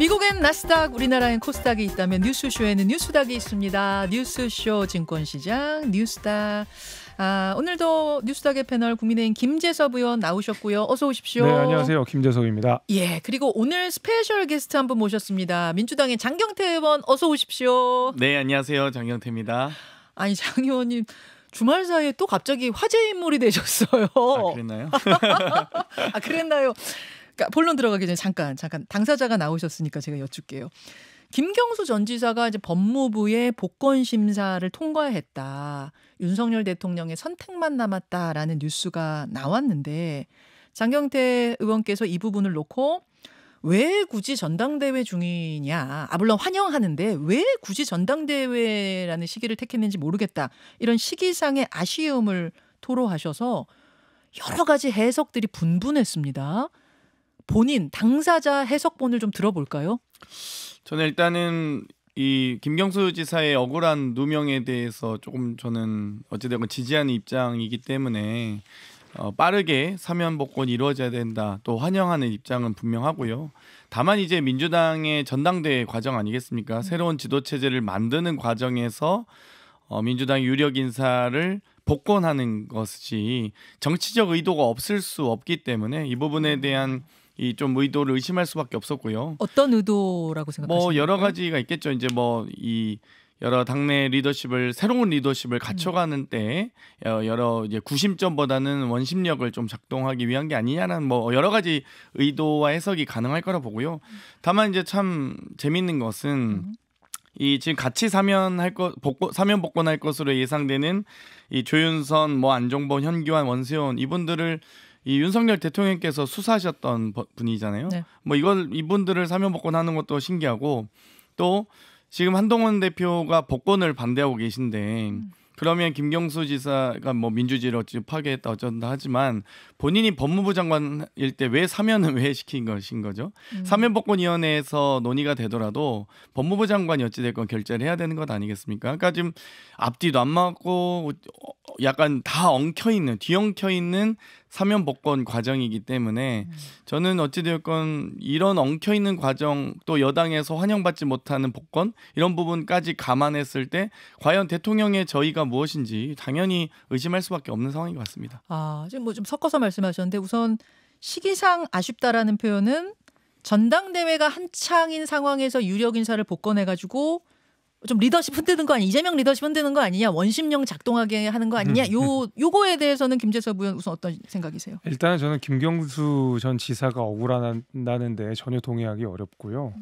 미국엔 나스닥, 우리나라엔 코스닥이 있다면 뉴스쇼에는 뉴스닥이 있습니다. 뉴스쇼 증권시장 뉴스닥. 오늘도 뉴스닥의 패널 국민의힘 김재섭 의원 나오셨고요. 어서 오십시오. 네, 안녕하세요. 김재섭입니다. 예, 그리고 오늘 스페셜 게스트 한 분 모셨습니다. 민주당의 장경태 의원 어서 오십시오. 네, 안녕하세요. 장경태입니다. 아니, 장 의원님 주말 사이에 또 갑자기 화제 인물이 되셨어요. 그랬나요? 그랬나요? 그러니까 본론 들어가기 전에 잠깐 당사자가 나오셨으니까 제가 여쭐게요. 김경수 전 지사가 이제 법무부의 복권 심사를 통과했다. 윤석열 대통령의 선택만 남았다라는 뉴스가 나왔는데 장경태 의원께서 이 부분을 놓고 왜 굳이 전당대회 중이냐. 물론 환영하는데 왜 굳이 전당대회라는 시기를 택했는지 모르겠다. 이런 시기상의 아쉬움을 토로하셔서 여러 가지 해석들이 분분했습니다. 본인 당사자 해석본을 좀 들어볼까요? 저는 일단은 이 김경수 지사의 억울한 누명에 대해서 조금 저는 어찌되건 지지하는 입장이기 때문에 빠르게 사면 복권이 이루어져야 된다. 또 환영하는 입장은 분명하고요. 다만 이제 민주당의 전당대회 과정 아니겠습니까? 새로운 지도체제를 만드는 과정에서 민주당 유력 인사를 복권하는 것이 정치적 의도가 없을 수 없기 때문에 이 부분에 대한 이 좀 의도를 의심할 수밖에 없었고요. 어떤 의도라고 생각하십니까? 여러 가지가 있겠죠. 이제 이 여러 당내 리더십을 새로운 리더십을 갖춰가는 때 여러 이제 구심점보다는 원심력을 좀 작동하기 위한 게 아니냐는 여러 가지 의도와 해석이 가능할 거라 보고요. 다만 이제 참 재밌는 것은 이 지금 같이 사면 복권할 것으로 예상되는 이 조윤선, 안종범, 현기환, 원세훈 이분들을 이 윤석열 대통령께서 수사하셨던 분이잖아요. 네. 이분들을 사면 복권하는 것도 신기하고 또 지금 한동훈 대표가 복권을 반대하고 계신데 그러면 김경수 지사가 민주주의를 어찌 파괴했다 어쩐다 하지만 본인이 법무부 장관일 때 왜 사면은 왜 시킨 것인 거죠? 사면복권위원회에서 논의가 되더라도 법무부 장관이 어찌됐건 결재를 해야 되는 것 아니겠습니까? 그러니까 지금 앞뒤도 안 맞고 약간 다 뒤엉켜있는 사면복권 과정이기 때문에 저는 어찌되었건 이런 엉켜있는 과정 또 여당에서 환영받지 못하는 복권 이런 부분까지 감안했을 때 과연 대통령의 저의가 무엇인지 당연히 의심할 수밖에 없는 상황인 것 같습니다. 지금 좀 섞어서 말씀하셨는데 우선 시기상 아쉽다라는 표현은 전당대회가 한창인 상황에서 유력 인사를 복권해가지고 좀 리더십 흔드는 거 아니냐, 이재명 리더십 흔드는 거 아니냐, 원심력 작동하게 하는 거 아니냐, 요거에 대해서는 김재섭 의원 우선 어떤 생각이세요? 일단은 저는 김경수 전 지사가 억울하다는데 전혀 동의하기 어렵고요.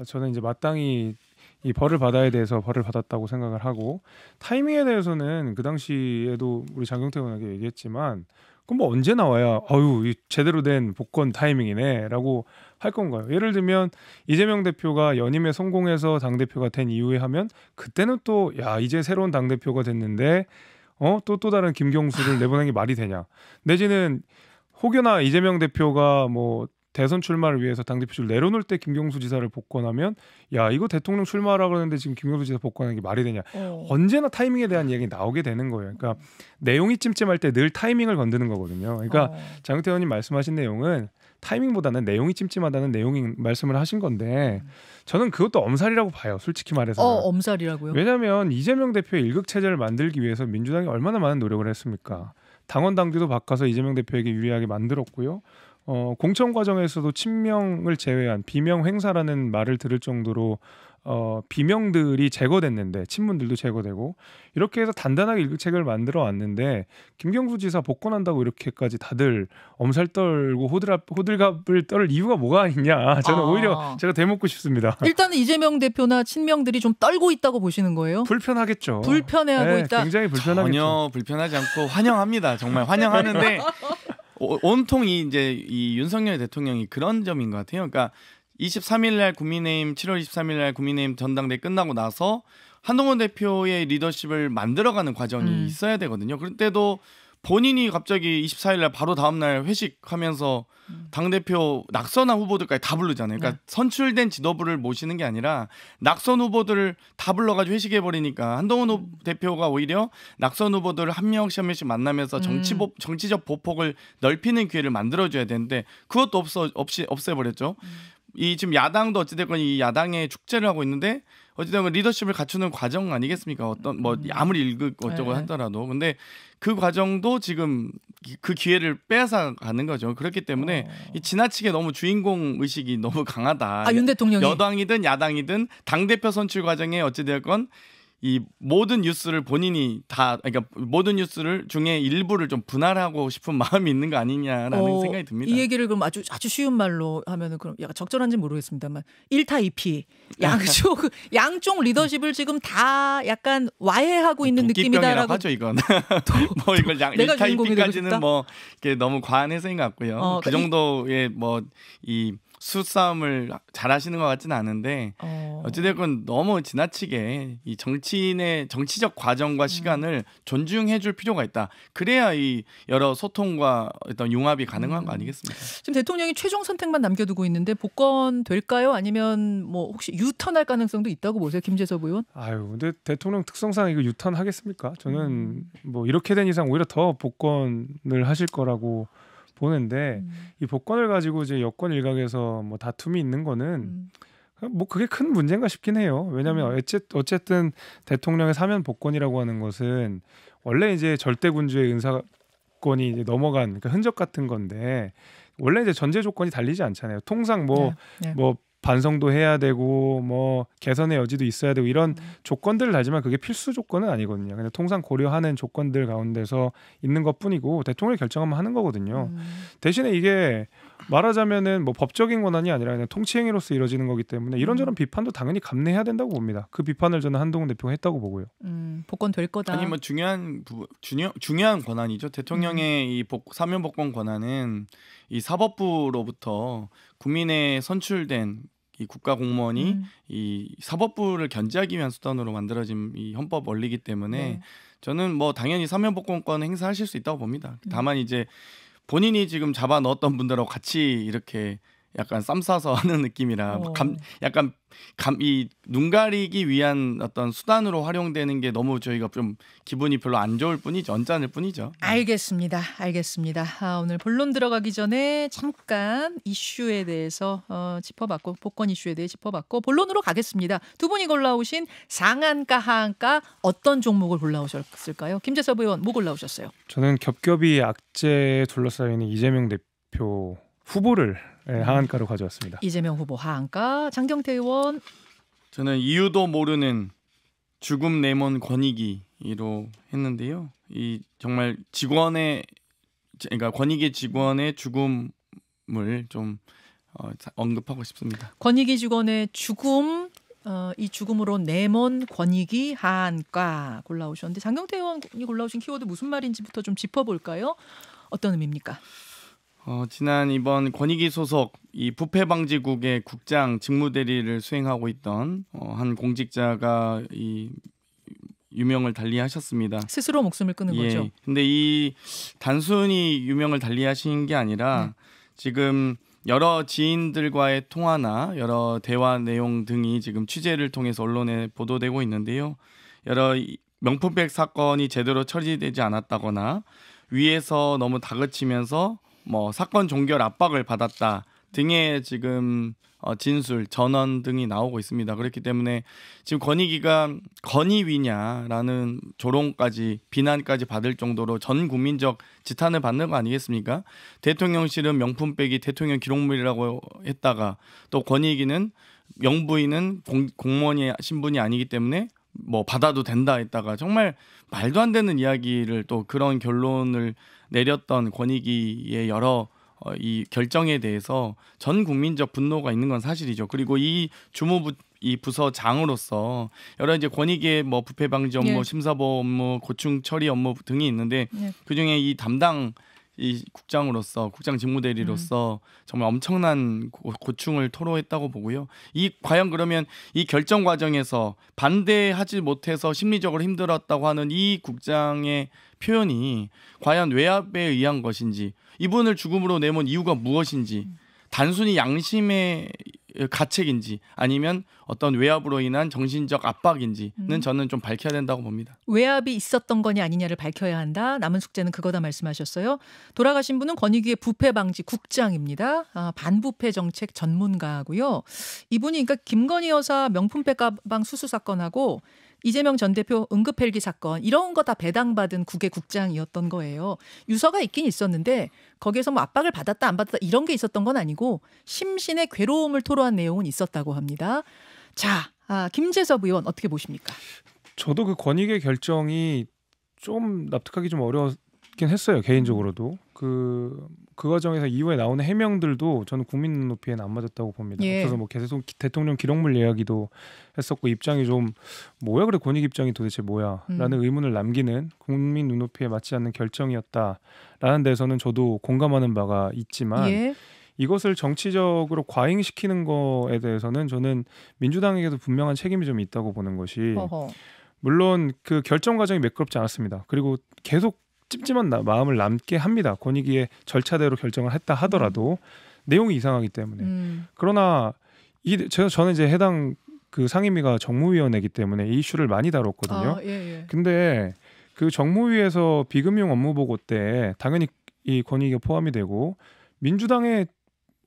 저는 이제 마땅히 이 벌을 받아야 돼서 벌을 받았다고 생각을 하고 타이밍에 대해서는 그 당시에도 우리 장경태 의원에게 얘기했지만 그럼 언제 나와야 이 제대로 된 복권 타이밍이네라고 할 건가요? 예를 들면 이재명 대표가 연임에 성공해서 당대표가 된 이후에 하면 그때는 또 이제 새로운 당대표가 됐는데 또 다른 김경수를 내보내는 게 말이 되냐? 내지는 혹여나 이재명 대표가 대선 출마를 위해서 당대표를 내려놓을 때 김경수 지사를 복권하면 이거 대통령 출마하라고 그러는데 지금 김경수 지사 복권하는 게 말이 되냐. 언제나 타이밍에 대한 얘기 나오게 되는 거예요. 그러니까 내용이 찜찜할 때 늘 타이밍을 건드는 거거든요. 그러니까 장경태 의원님 말씀하신 내용은 타이밍보다는 내용이 찜찜하다는 내용이 말씀을 하신 건데 저는 그것도 엄살이라고 봐요. 솔직히 말해서. 엄살이라고요? 왜냐하면 이재명 대표의 일극체제를 만들기 위해서 민주당이 얼마나 많은 노력을 했습니까. 당원 당규도 바꿔서 이재명 대표에게 유리하게 만들었고요. 공천 과정에서도 친명을 제외한 비명 행사라는 말을 들을 정도로 비명들이 제거됐는데 친문들도 제거되고 이렇게 해서 단단하게 일극체계를 만들어 왔는데 김경수 지사 복권한다고 이렇게까지 다들 엄살 떨고 호들갑을 떨 이유가 뭐가 있냐. 저는 오히려 제가 대묻고 싶습니다. 일단은 이재명 대표나 친명들이 좀 떨고 있다고 보시는 거예요? 불편하겠죠. 불편해하고 있다. 굉장히 불편하겠죠. 전혀 불편하지 않고 환영합니다. 정말 환영하는데 온통 이 윤석열 대통령이 그런 점인 것 같아요. 그러니까 23일 날 7월 23일 날 국민의힘 전당대회 끝나고 나서 한동훈 대표의 리더십을 만들어가는 과정이 있어야 되거든요. 그런데도 본인이 갑자기 24일 날 바로 다음 날 회식하면서 당대표 낙선한 후보들까지 다 부르잖아요. 그러니까 선출된 지도부를 모시는 게 아니라 낙선 후보들을 다 불러가지고 회식해버리니까 한동훈 대표가 오히려 낙선 후보들을 한 명씩 만나면서 정치적 보폭을 넓히는 기회를 만들어줘야 되는데 그것도 없이 없애버렸죠. 이 지금 야당도 어찌됐건 이 야당의 축제를 하고 있는데 어찌됐건 리더십을 갖추는 과정 아니겠습니까? 어떤 뭐 아무리 일극 어쩌고 하더라도 근데 그 과정도 지금 그 기회를 빼앗아 가는 거죠. 그렇기 때문에 이 지나치게 너무 주인공 의식이 너무 강하다. 윤 대통령이 여당이든 야당이든 당 대표 선출 과정에 어찌됐건 이 모든 뉴스를 본인이 다 그러니까 모든 뉴스를 중에 일부를 좀 분할하고 싶은 마음이 있는 거 아니냐라는 생각이 듭니다. 이 얘기를 그럼 아주 쉬운 말로 하면은 그럼 약간 적절한지 모르겠습니다만 1타 2피 양쪽 리더십을 지금 다 약간 와해하고 있는 느낌이다라고 하죠 이건. 뭐 이걸 1타 2피까지는 뭐 이게 너무 과한 해석인 것 같고요. 그 정도의 뭐 이 수싸움을 잘하시는 것 같지는 않은데 어찌됐건 너무 지나치게 이 정치인의 정치적 과정과 시간을 존중해줄 필요가 있다. 그래야 이 여러 소통과 어떤 융합이 가능한 거 아니겠습니까? 지금 대통령이 최종 선택만 남겨두고 있는데 복권 될까요? 아니면 뭐 혹시 유턴할 가능성도 있다고 보세요, 김재섭 의원? 근데 대통령 특성상 이거 유턴 하겠습니까? 저는 뭐 이렇게 된 이상 오히려 더 복권을 하실 거라고 보는데 이 복권을 가지고 이제 여권 일각에서 뭐 다툼이 있는 거는 뭐 그게 큰 문제인가 싶긴 해요. 왜냐하면 어쨌든 대통령의 사면 복권이라고 하는 것은 원래 이제 절대군주의 은사권이 이제 넘어간 그러니까 흔적 같은 건데 원래 이제 전제 조건이 달리지 않잖아요. 통상 뭐 반성도 해야 되고 뭐 개선의 여지도 있어야 되고 이런 조건들을 달지만 그게 필수 조건은 아니거든요. 근데 통상 고려하는 조건들 가운데서 있는 것뿐이고 대통령이 결정하면 하는 거거든요. 대신에 이게 말하자면은 뭐 법적인 권한이 아니라 그냥 통치행위로서 이루어지는 거기 때문에 이런저런 비판도 당연히 감내해야 된다고 봅니다. 그 비판을 저는 한동훈 대표가 했다고 보고요. 복권 될 거다. 아니 뭐 중요한 권한이죠. 대통령의 이 사면 복권 권한은 이 사법부로부터 국민의 선출된 이 국가 공무원이 이 사법부를 견제하기 위한 수단으로 만들어진 이 헌법 원리이기 때문에 저는 뭐 당연히 사면 복권권 행사하실 수 있다고 봅니다. 다만 이제 본인이 지금 잡아 넣었던 분들하고 같이 이렇게 약간 쌈 싸서 하는 느낌이라 약간 이 눈 가리기 위한 어떤 수단으로 활용되는 게 너무 저희가 좀 기분이 별로 안 좋을 뿐이죠. 언짢을 뿐이죠. 알겠습니다. 오늘 본론 들어가기 전에 잠깐 이슈에 대해서 짚어봤고 복권 이슈에 대해 짚어봤고 본론으로 가겠습니다. 두 분이 골라오신 상한가 하한가 어떤 종목을 골라오셨을까요? 김재섭 의원 뭐 골라오셨어요? 저는 겹겹이 악재에 둘러싸이는 이재명 대표 후보를 하한가로 가져왔습니다. 이재명 후보 하한가. 장경태 의원. 저는 이유도 모르는 죽음 내몬 권익위로 했는데요. 이 정말 그러니까 권익위 직원의 죽음을 좀 언급하고 싶습니다. 권익위 직원의 죽음, 이 죽음으로 내몬 권익위 하한가 골라오셨는데 장경태 의원이 골라오신 키워드 무슨 말인지부터 좀 짚어볼까요? 어떤 의미입니까? 지난 이번 권익위 소속 이 부패방지국의 국장 직무대리를 수행하고 있던 한 공직자가 이 유명을 달리하셨습니다. 스스로 목숨을 끊은 거죠. 근데 이 단순히 유명을 달리하신 게 아니라 지금 여러 지인들과의 통화나 여러 대화 내용 등이 지금 취재를 통해서 언론에 보도되고 있는데요. 여러 명품백 사건이 제대로 처리되지 않았다거나 위에서 너무 다그치면서 뭐 사건 종결 압박을 받았다 등의 지금 진술, 전원 등이 나오고 있습니다. 그렇기 때문에 지금 권익위가 건의위냐라는 조롱까지 비난까지 받을 정도로 전 국민적 지탄을 받는 거 아니겠습니까? 대통령실은 명품백이 대통령 기록물이라고 했다가 또 권익위는 영부인은 공무원이 신분이 아니기 때문에 뭐 받아도 된다 했다가 정말 말도 안 되는 이야기를 또 그런 결론을 내렸던 권익위의 여러 이 결정에 대해서 전 국민적 분노가 있는 건 사실이죠. 그리고 이 주무부 이 부서장으로서 여러 이제 권익위의 뭐 부패 방지 업무, 심사보 업무, 고충 처리 업무 등이 있는데 그 중에 이 담당 이 국장 직무대리로서 정말 엄청난 고충을 토로했다고 보고요. 이 과연 그러면 이 결정 과정에서 반대하지 못해서 심리적으로 힘들었다고 하는 이 국장의 표현이 과연 외압에 의한 것인지 이분을 죽음으로 내몬 이유가 무엇인지 단순히 양심에 가책인지 아니면 어떤 외압으로 인한 정신적 압박인지는 저는 좀 밝혀야 된다고 봅니다. 외압이 있었던 거냐 아니냐를 밝혀야 한다. 남은 숙제는 그거다 말씀하셨어요. 돌아가신 분은 권익위의 부패 방지 국장입니다. 반부패 정책 전문가고요. 이분이 그러니까 김건희 여사 명품백 가방 수수 사건하고 이재명 전 대표 응급헬기 사건 이런 거 다 배당받은 국의 국장이었던 거예요. 유서가 있긴 있었는데 거기에서 뭐 압박을 받았다 안 받았다 이런 게 있었던 건 아니고 심신의 괴로움을 토로한 내용은 있었다고 합니다. 자, 김재섭 의원 어떻게 보십니까? 저도 그 권익의 결정이 좀 납득하기 좀 어려웠긴 했어요. 개인적으로도. 그 과정에서 이후에 나오는 해명들도 저는 국민 눈높이에는 안 맞았다고 봅니다. 예. 그래서 뭐 계속 대통령 기록물 이야기도 했었고 입장이 좀 뭐야 그래 권익 입장이 도대체 뭐야 라는 의문을 남기는 국민 눈높이에 맞지 않는 결정이었다라는 데서는 저도 공감하는 바가 있지만 예. 이것을 정치적으로 과잉시키는 거에 대해서는 저는 민주당에게도 분명한 책임이 좀 있다고 보는 것이 어허. 물론 그 결정 과정이 매끄럽지 않았습니다. 그리고 계속 찜찜한 마음을 남게 합니다. 권익위의 절차대로 결정을 했다 하더라도 내용이 이상하기 때문에. 그러나 저는 이제 해당 그 상임위가 정무위원회이기 때문에 이 이슈를 많이 다뤘거든요. 예. 근데 그 정무위에서 비금융 업무 보고 때 당연히 이 권익위가 포함이 되고 민주당의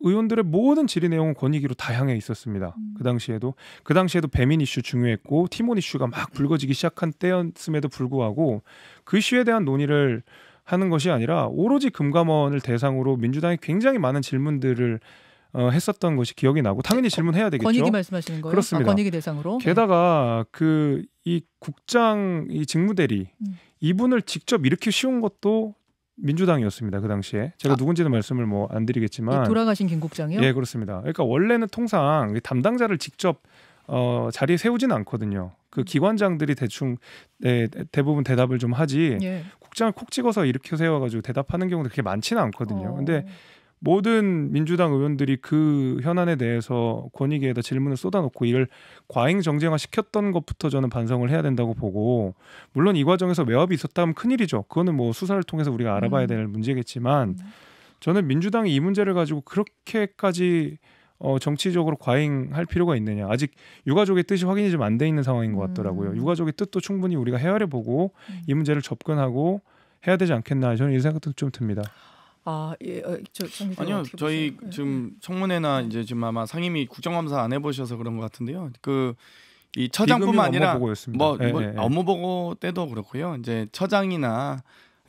의원들의 모든 질의 내용은 권익위로 다 향해 있었습니다. 그 당시에도 배민 이슈 중요했고 티몬 이슈가 막 불거지기 시작한 때였음에도 불구하고 그 이슈에 대한 논의를 하는 것이 아니라 오로지 금감원을 대상으로 민주당이 굉장히 많은 질문들을 했었던 것이 기억이 나고 당연히 질문해야 되겠죠. 권익위 말씀하시는 거예요? 그렇습니다. 권익위 대상으로. 게다가 그 이 국장 이 직무대리 이분을 직접 일으키기 쉬운 것도 민주당이었습니다. 그 당시에 제가 누군지는 말씀을 뭐 안 드리겠지만 돌아가신 김 국장이요? 예, 그렇습니다. 그러니까 원래는 통상 담당자를 직접 자리에 세우지는 않거든요. 그 기관장들이 대충 대부분 대답을 좀 하지 예. 국장을 콕 찍어서 이렇게 세워가지고 대답하는 경우도 그렇게 많지는 않거든요. 근데 모든 민주당 의원들이 그 현안에 대해서 권익위에다 질문을 쏟아놓고 이를 과잉 정쟁화 시켰던 것부터 저는 반성을 해야 된다고 보고 물론 이 과정에서 외압이 있었다면 큰일이죠. 그거는 뭐 수사를 통해서 우리가 알아봐야 될 문제겠지만 저는 민주당이 이 문제를 가지고 그렇게까지 정치적으로 과잉할 필요가 있느냐. 아직 유가족의 뜻이 확인이 좀 안 돼 있는 상황인 것 같더라고요. 유가족의 뜻도 충분히 우리가 헤아려보고 이 문제를 접근하고 해야 되지 않겠나. 저는 이 생각도 좀 듭니다. 예, 아니요, 저희 지금 청문회나 이제 지금 아마 상임위 국정감사 안 해보셔서 그런 것 같은데요. 그 이 처장뿐만 아니라 업무 보고 때도 그렇고요. 이제 처장이나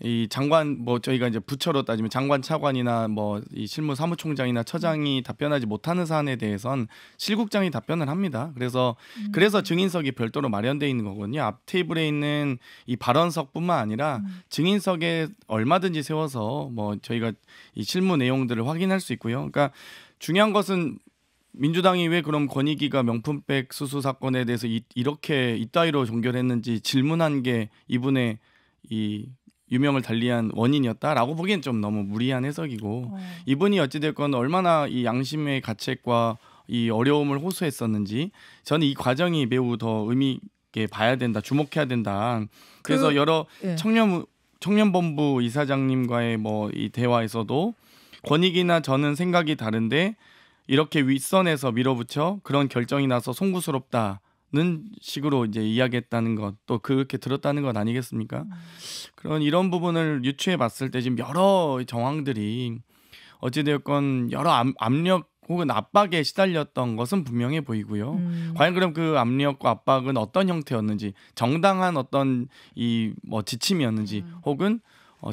이 장관 뭐 저희가 이제 부처로 따지면 장관 차관이나 뭐 이 실무 사무총장이나 처장이 답변하지 못하는 사안에 대해선 실국장이 답변을 합니다. 그래서 증인석이 별도로 마련돼 있는 거거든요. 앞 테이블에 있는 이 발언석뿐만 아니라 증인석에 얼마든지 세워서 뭐 저희가 이 실무 내용들을 확인할 수 있고요. 그러니까 중요한 것은 민주당이 왜 그럼 권익위가 명품백 수수 사건에 대해서 이렇게 이따위로 종결했는지 질문한 게 이분의 이 유명을 달리한 원인이었다라고 보기엔 좀 너무 무리한 해석이고 이분이 어찌됐건 얼마나 이 양심의 가책과 이 어려움을 호소했었는지 저는 이 과정이 매우 더 의미 있게 봐야 된다, 주목해야 된다. 그래서 여러 청년본부 이사장님과의 뭐 이 대화에서도 권익위나 저는 생각이 다른데 이렇게 윗선에서 밀어붙여 그런 결정이 나서 송구스럽다. 는 식으로 이제 이야기했다는 것, 또 그렇게 들었다는 것 아니겠습니까? 그런 이런 부분을 유추해 봤을 때 지금 여러 정황들이 어찌되었건 여러 압력 혹은 압박에 시달렸던 것은 분명해 보이고요. 과연 그럼 그 압력과 압박은 어떤 형태였는지, 정당한 어떤 이 뭐 지침이었는지, 혹은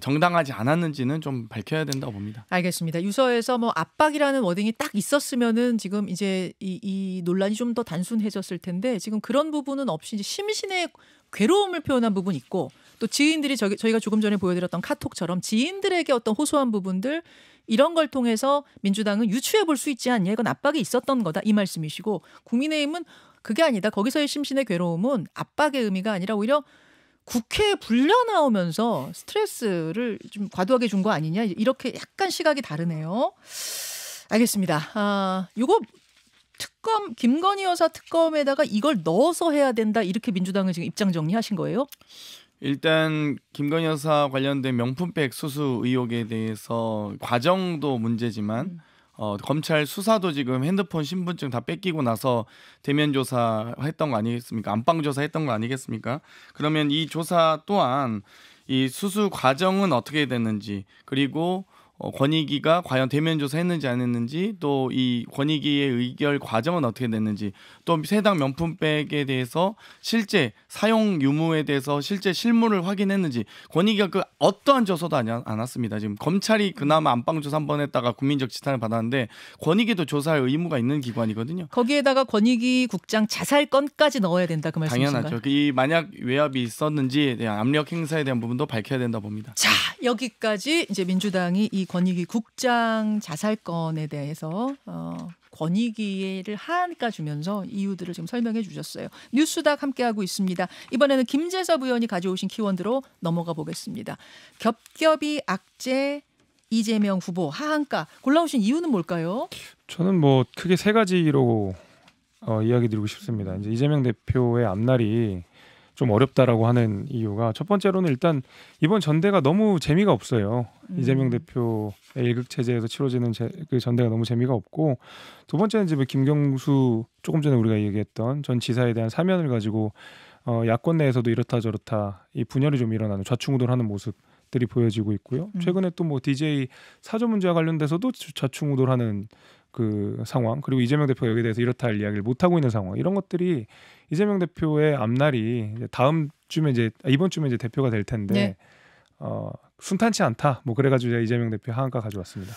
정당하지 않았는지는 좀 밝혀야 된다고 봅니다. 알겠습니다. 유서에서 뭐 압박이라는 워딩이 딱 있었으면은 지금 이제 이 논란이 좀 더 단순해졌을 텐데 지금 그런 부분은 없이 이제 심신의 괴로움을 표현한 부분이 있고 또 지인들이 저희가 조금 전에 보여드렸던 카톡처럼 지인들에게 어떤 호소한 부분들 이런 걸 통해서 민주당은 유추해 볼 수 있지 않냐. 이건 압박이 있었던 거다. 이 말씀이시고 국민의힘은 그게 아니다. 거기서의 심신의 괴로움은 압박의 의미가 아니라 오히려 국회에 불려 나오면서 스트레스를 좀 과도하게 준 거 아니냐 이렇게 약간 시각이 다르네요. 알겠습니다. 요거 특검 김건희 여사 특검에다가 이걸 넣어서 해야 된다 이렇게 민주당은 지금 입장 정리하신 거예요? 일단 김건희 여사 관련된 명품백 수수 의혹에 대해서 과정도 문제지만 검찰 수사도 지금 핸드폰 신분증 다 뺏기고 나서 대면 조사했던 거 아니겠습니까? 안방 조사했던 거 아니겠습니까? 그러면 이 조사 또한 이 수수 과정은 어떻게 됐는지, 그리고 권익위가 과연 대면 조사했는지 안 했는지, 또 이 권익위의 의결 과정은 어떻게 됐는지, 또 세당 명품백에 대해서 실제 사용 유무에 대해서 실제 실물을 확인했는지, 권익위가 그 어떠한 조사도 않았습니다. 지금 검찰이 그나마 안방 조사 한 번 했다가 국민적 지탄을 받았는데 권익위도 조사할 의무가 있는 기관이거든요. 거기에다가 권익위 국장 자살 건까지 넣어야 된다 그 말씀이신가요? 당연하죠. 이 만약 외압이 있었는지에 대한 압력 행사에 대한 부분도 밝혀야 된다 봅니다. 자, 여기까지 이제 민주당이 이 권익위 국장 자살 건에 대해서 권익위를 하한가 주면서 이유들을 지금 설명해 주셨어요. 뉴스닥 함께하고 있습니다. 이번에는 김재섭 의원이 가져오신 키워드로 넘어가 보겠습니다. 겹겹이 악재 이재명 후보 하한가 골라오신 이유는 뭘까요? 저는 뭐 크게 세 가지로 이야기 드리고 싶습니다. 이제 이재명 대표의 앞날이 좀 어렵다라고 하는 이유가, 첫 번째로는 일단 이번 전대가 너무 재미가 없어요. 이재명 대표의 일극 체제에서 치러지는 그 전대가 너무 재미가 없고, 두 번째는 이제 김경수 조금 전에 우리가 얘기했던 전 지사에 대한 사면을 가지고 야권 내에서도 이렇다 저렇다 이 분열이 좀 일어나는, 좌충우돌하는 모습들이 보여지고 있고요. 최근에 또 뭐 DJ 사저 문제와 관련돼서도 좌충우돌하는 그 상황, 그리고 이재명 대표가 여기에 대해서 이렇다 할 이야기를 못 하고 있는 상황, 이런 것들이 이재명 대표의 앞날이 다음 주면 이번 주면 대표가 될 텐데 네. 순탄치 않다. 뭐 그래가지고 제가 이재명 대표 하한가 가져왔습니다.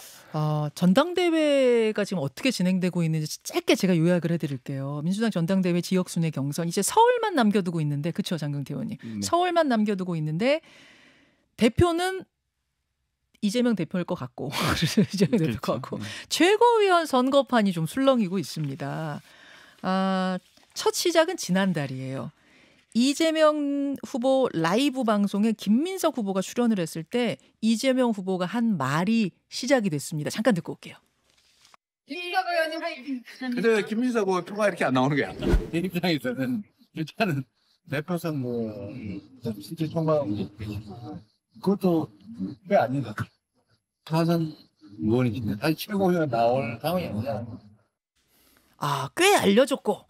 전당대회가 지금 어떻게 진행되고 있는지 짧게 제가 요약을 해드릴게요. 민주당 전당대회 지역순회 경선 이제 서울만 남겨두고 있는데, 그렇죠, 장경태 의원님? 네. 서울만 남겨두고 있는데 대표는 이재명 대표일 것 같고 이재명 대표일 것 같고 최고위원 선거판이 좀 술렁이고 있습니다. 첫 시작은 지난달이에요. 이재명 후보 라이브 방송에 김민석 후보가 출연을 했을 때 이재명 후보가 한 말이 시작이 됐습니다. 잠깐 듣고 올게요. 김민석 의원님, 근데 김민석 의원 표가 이렇게 안 나오는 거야. 내 입장에서는 일단은 대표 선거 실제 총괄 그것도 왜 아닌가? 타선 의원이신데 다시 최고위원 나올 상황이 아니야. 꽤 알려졌고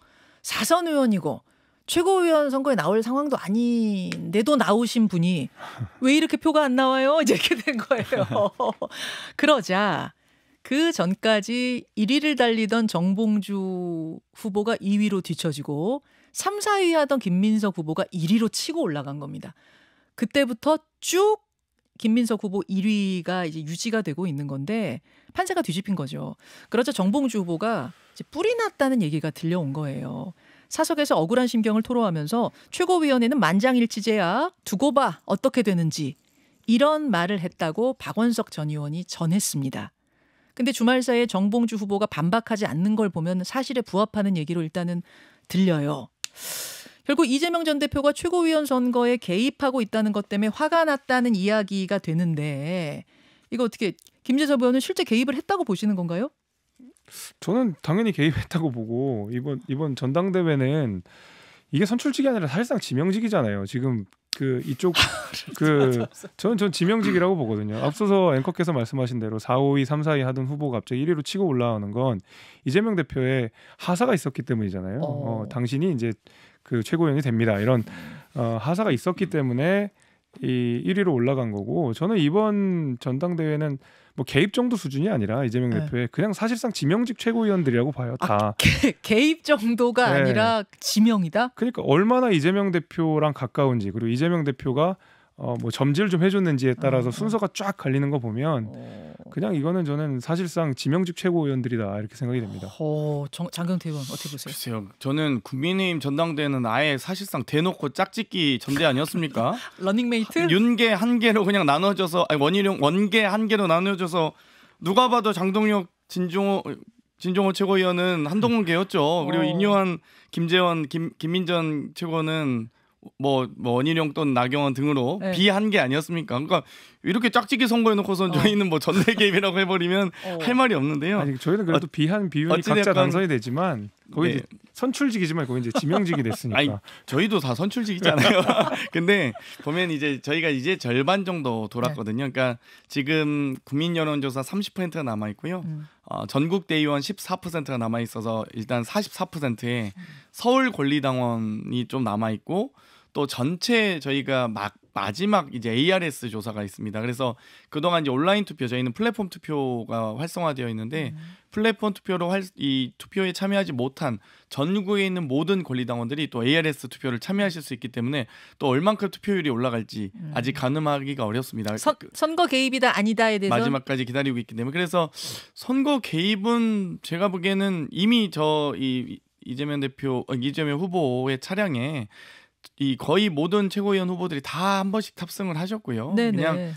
4선 의원이고 최고위원 선거에 나올 상황도 아닌데도 나오신 분이 왜 이렇게 표가 안 나와요? 이제 이렇게 된 거예요. 그러자 그 전까지 1위를 달리던 정봉주 후보가 2위로 뒤처지고 3, 4위 하던 김민석 후보가 1위로 치고 올라간 겁니다. 그때부터 쭉 김민석 후보 1위가 이제 유지가 되고 있는 건데 판세가 뒤집힌 거죠. 그러자 정봉주 후보가 이제 뿔이 났다는 얘기가 들려온 거예요. 사석에서 억울한 심경을 토로하면서 최고위원회는 만장일치제야, 두고 봐 어떻게 되는지, 이런 말을 했다고 박원석 전 의원이 전했습니다. 근데 주말 사이에 정봉주 후보가 반박하지 않는 걸 보면 사실에 부합하는 얘기로 일단은 들려요. 결국 이재명 전 대표가 최고위원 선거에 개입하고 있다는 것 때문에 화가 났다는 이야기가 되는데, 이거 어떻게 김재섭 의원은 실제 개입을 했다고 보시는 건가요? 저는 당연히 개입했다고 보고, 이번 전당대회는 이게 선출직이 아니라 사실상 지명직이잖아요. 지금 그 이쪽 전 지명직이라고 보거든요. 앞서서 앵커께서 말씀하신 대로 4, 5위, 3, 4위 하던 후보가 갑자기 1위로 치고 올라오는 건 이재명 대표의 하사가 있었기 때문이잖아요. 당신이 이제 그 최고위원이 됩니다. 이런 하사가 있었기 때문에 이 1위로 올라간 거고, 저는 이번 전당대회는 뭐 개입 정도 수준이 아니라 이재명 대표의 그냥 사실상 지명직 최고위원들이라고 봐요. 다. 개입 정도가 아니라 지명이다? 그러니까 얼마나 이재명 대표랑 가까운지, 그리고 이재명 대표가 뭐 점지를 좀 해줬는지에 따라서 순서가 쫙 갈리는 거 보면 그냥 이거는 저는 사실상 지명직 최고위원들이다 이렇게 생각이 됩니다. 장경태 의원 어떻게 보세요? 글쎄요. 저는 국민의힘 전당대회는 아예 사실상 대놓고 짝짓기 전대 아니었습니까? 러닝메이트? 윤계 한 개로 그냥 나눠져서, 아니 원계 한 개로 나눠져서 누가 봐도 장동혁, 진종호 최고위원은 한동훈 계였죠. 그리고 인요한, 김재원, 김민전 최고는 뭐 원희룡 또는 나경원 등으로 비한 게 아니었습니까? 그러니까 이렇게 짝짓기 선거해놓고선 저희는 뭐 전대 개입이라고 해버리면 할 말이 없는데요. 아니, 저희는 그래도 비한 비율이 각자 당선이 되지만 거기 선출직이지만 거기 이제 지명직이 됐으니까. 아니, 저희도 다 선출직이잖아요. 근데 보면 이제 저희가 이제 절반 정도 돌았거든요. 그러니까 지금 국민 여론조사 30%가 남아 있고요. 전국 대의원 14%가 남아 있어서 일단 44%에 서울 권리당원이 좀 남아 있고 또 전체 저희가 마지막 이제 ARS 조사가 있습니다. 그래서 그동안 이제 온라인 투표 저희는 플랫폼 투표가 활성화되어 있는데 플랫폼 투표로 이 투표에 참여하지 못한 전국에 있는 모든 권리당원들이 또 ARS 투표를 참여하실 수 있기 때문에 또 얼만큼 투표율이 올라갈지 아직 가늠하기가 어렵습니다. 선거 개입이다 아니다에 대해서 마지막까지 기다리고 있기 때문에 그래서 선거 개입은 제가 보기에는 이미 이재명 후보의 차량에 이 거의 모든 최고위원 후보들이 다 한 번씩 탑승을 하셨고요. 네네. 그냥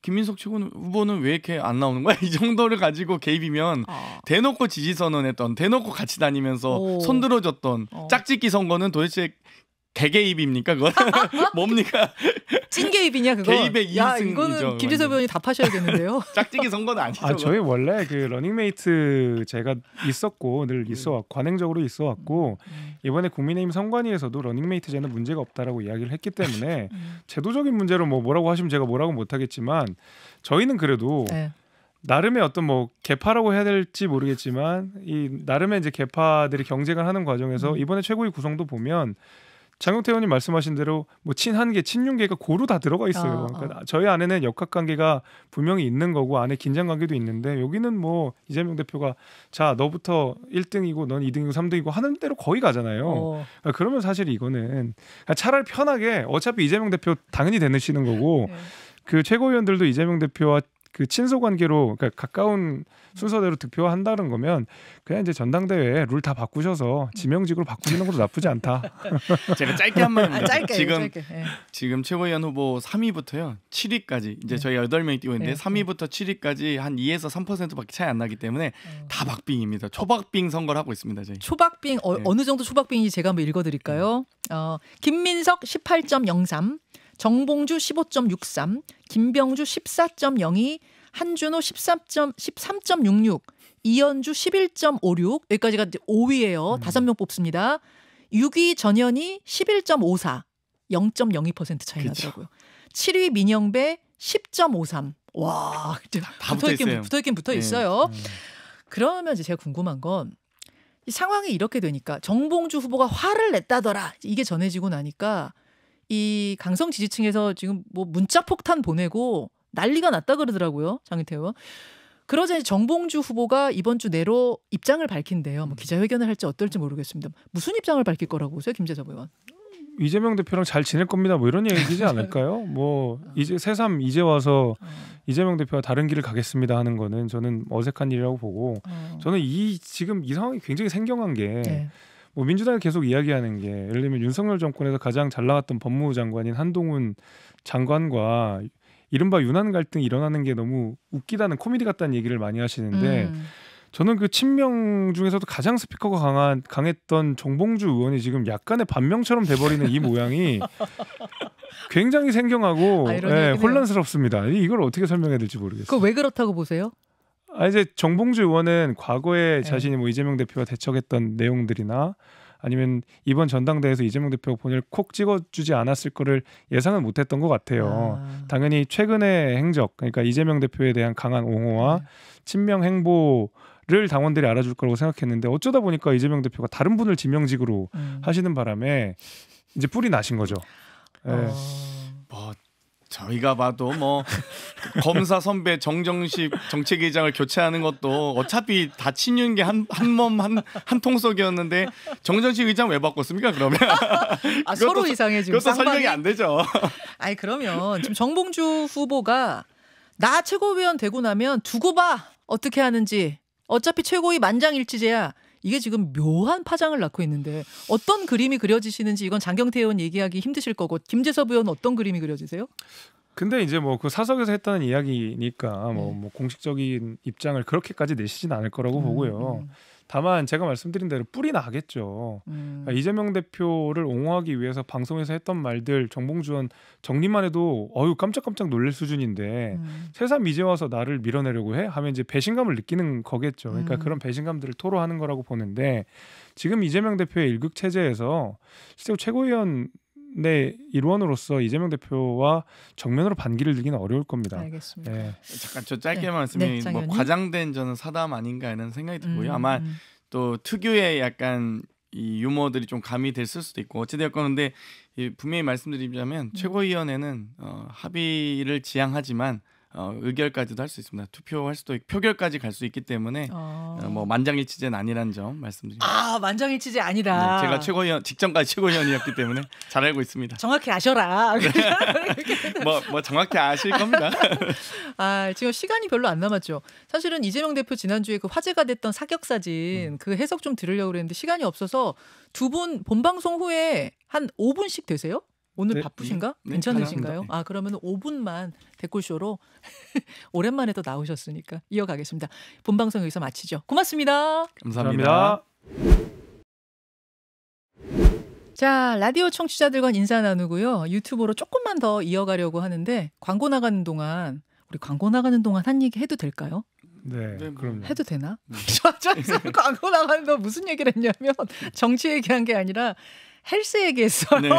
김민석 후보는 왜 이렇게 안 나오는 거야? 이 정도를 가지고 개입이면 대놓고 지지 선언했던, 대놓고 같이 다니면서 손 들어줬던 짝짓기 선거는 도대체 개개입입니까? 그건 뭡니까? 찐 개입이냐 그거? 개입의 야, 2승이죠. 이거는 김재섭 의원이 답하셔야겠는데요. 짝짓기 선거는 아니죠. 아, 저희 원래 그 러닝메이트 제가 있었고 늘 관행적으로 있어왔고 이번에 국민의힘 선관위에서도 러닝메이트제는 문제가 없다라고 이야기를 했기 때문에 제도적인 문제로 뭐라고 하시면 제가 뭐라고 못하겠지만 저희는 그래도 네. 나름의 어떤 뭐 개파라고 해야 될지 모르겠지만 이 나름의 이제 개파들이 경쟁을 하는 과정에서 이번에 최고위 구성도 보면 장용태 의원님 말씀하신 대로 뭐 친한계, 친윤계가 고루 다 들어가 있어요. 그러니까 저희 안에는 역학관계가 분명히 있는 거고 안에 긴장관계도 있는데 여기는 뭐 이재명 대표가 자 너부터 1등이고 넌 2등이고 3등이고 하는 대로 거의 가잖아요. 그러면 사실 이거는 차라리 편하게 어차피 이재명 대표 당연히 되시는 거고 그 최고위원들도 이재명 대표와 그 친소 관계로 그러니까 가까운 순서대로 득표한다는 거면 그냥 이제 전당대회 룰 다 바꾸셔서 지명직으로 바꾸시는 것도 나쁘지 않다. 제가 짧게 한 말입니다. 짧게. 지금 최고위원 후보 3위부터요 7위까지 이제 저희가 8명이 뛰고 있는데 3위부터 7위까지 한 2에서 3%밖에 차이 안 나기 때문에 다 박빙입니다. 초박빙 선거를 하고 있습니다. 저희. 초박빙 어느 정도 초박빙인지 제가 한번 읽어드릴까요? 김민석 18.03, 정봉주 15.63, 김병주 14.02, 한준호 13.66, 이현주 11.56 여기까지가 5위예요. 5명 뽑습니다. 6위 전현희 11.54 0.02% 차이 나더라고요. 7위 민영배 10.53 와 다 붙어있긴 붙어 있어요. 그러면 이제 제가 궁금한 건 이 상황이 이렇게 되니까 정봉주 후보가 화를 냈다더라 이게 전해지고 나니까 이 강성 지지층에서 지금 뭐 문자 폭탄 보내고 난리가 났다 그러더라고요. 장윤태 의원. 그러자 정봉주 후보가 이번 주 내로 입장을 밝힌대요. 뭐 기자회견을 할지 어떨지 모르겠습니다. 무슨 입장을 밝힐 거라고 보세요, 김재섭 의원? 이재명 대표랑 잘 지낼 겁니다. 뭐 이런 얘기지 않을까요? 뭐 이제 새삼 이제 와서 이재명 대표가 다른 길을 가겠습니다 하는 거는 저는 어색한 일이라고 보고 저는 지금 이 상황이 굉장히 생경한 게 뭐 민주당이 계속 이야기하는 게 예를 들면 윤석열 정권에서 가장 잘 나갔던 법무부 장관인 한동훈 장관과 이른바 윤한 갈등이 일어나는 게 너무 웃기다는 코미디 같다는 얘기를 많이 하시는데 저는 그 친명 중에서도 가장 스피커가 강했던 정봉주 의원이 지금 약간의 반명처럼 돼버리는 이 모양이 굉장히 생경하고 혼란스럽습니다. 이걸 어떻게 설명해야 될지 모르겠어요. 그거 왜 그렇다고 보세요? 이제 정봉주 의원은 과거에 자신이 뭐 이재명 대표와 대척했던 내용들이나 아니면 이번 전당대회에서 이재명 대표가 본인을 콕 찍어주지 않았을 거를 예상은 못했던 것 같아요. 당연히 최근의 행적, 그러니까 이재명 대표에 대한 강한 옹호와 친명 행보를 당원들이 알아줄 거라고 생각했는데 어쩌다 보니까 이재명 대표가 다른 분을 지명직으로 하시는 바람에 이제 뿔이 나신 거죠. 뭐 저희가 봐도 뭐 검사 선배 정정식 정책위장을 교체하는 것도 어차피 다 친윤계 한 통속이었는데 정정식 의장 왜 바꿨습니까? 그러면 서로 이상해 지금. 그것도 설명이 안 되죠. 아니 그러면 지금 정봉주 후보가 나 최고위원 되고 나면 두고 봐 어떻게 하는지 어차피 최고위 만장일치제야. 이게 지금 묘한 파장을 낳고 있는데 어떤 그림이 그려지시는지 이건 장경태 의원 얘기하기 힘드실 거고 김재섭 의원은 어떤 그림이 그려지세요? 근데 이제 뭐 그 사석에서 했다는 이야기니까 뭐 공식적인 입장을 그렇게까지 내시진 않을 거라고 보고요. 다만 제가 말씀드린 대로 뿔이 나겠죠. 그러니까 이재명 대표를 옹호하기 위해서 방송에서 했던 말들 정봉주 의원 정리만 해도 깜짝깜짝 놀랄 수준인데 새삼 이제 와서 나를 밀어내려고 해? 하면 이제 배신감을 느끼는 거겠죠. 그러니까 그런 배신감들을 토로하는 거라고 보는데 지금 이재명 대표의 일극 체제에서 실제로 최고위원 내 일원으로서 이재명 대표와 정면으로 반기를 들기는 어려울 겁니다. 알겠습니다. 네. 잠깐 저 짧게 말씀이 뭐 과장된 저는 사담 아닌가 이런 생각이 들고요. 아마 또 특유의 약간 이 유머들이 좀 가미될 수도 있고 어찌되었건 근데 분명히 말씀드리자면 최고위원회는 합의를 지향하지만 의결까지도 할 수 있습니다. 투표할 수도 있고 표결까지 갈 수 있기 때문에 뭐 만장일치제는 아니라는 점 말씀드립니다. 아 만장일치제 아니다. 네, 제가 최고위원 직전까지 최고위원이었기 때문에 잘 알고 있습니다. 정확히 아셔라. 뭐 정확히 아실 겁니다. 아 지금 시간이 별로 안 남았죠. 사실은 이재명 대표 지난주에 그 화제가 됐던 사격 사진 그 해석 좀 들으려고 그랬는데 시간이 없어서 두 분 본방송 후에 한 5분씩 되세요? 오늘 네. 바쁘신가? 네, 괜찮으신가요? 네. 아 그러면 5분만 댓글쇼로 오랜만에 또 나오셨으니까 이어가겠습니다. 본방송 여기서 마치죠. 고맙습니다. 감사합니다. 자 라디오 청취자들과 인사 나누고요. 유튜브로 조금만 더 이어가려고 하는데 광고 나가는 동안 한 얘기 해도 될까요? 네, 그럼요. 해도 되나? 저 광고 나가는 거 무슨 얘기를 했냐면 정치 얘기한 게 아니라 헬스 얘기했어요. 네.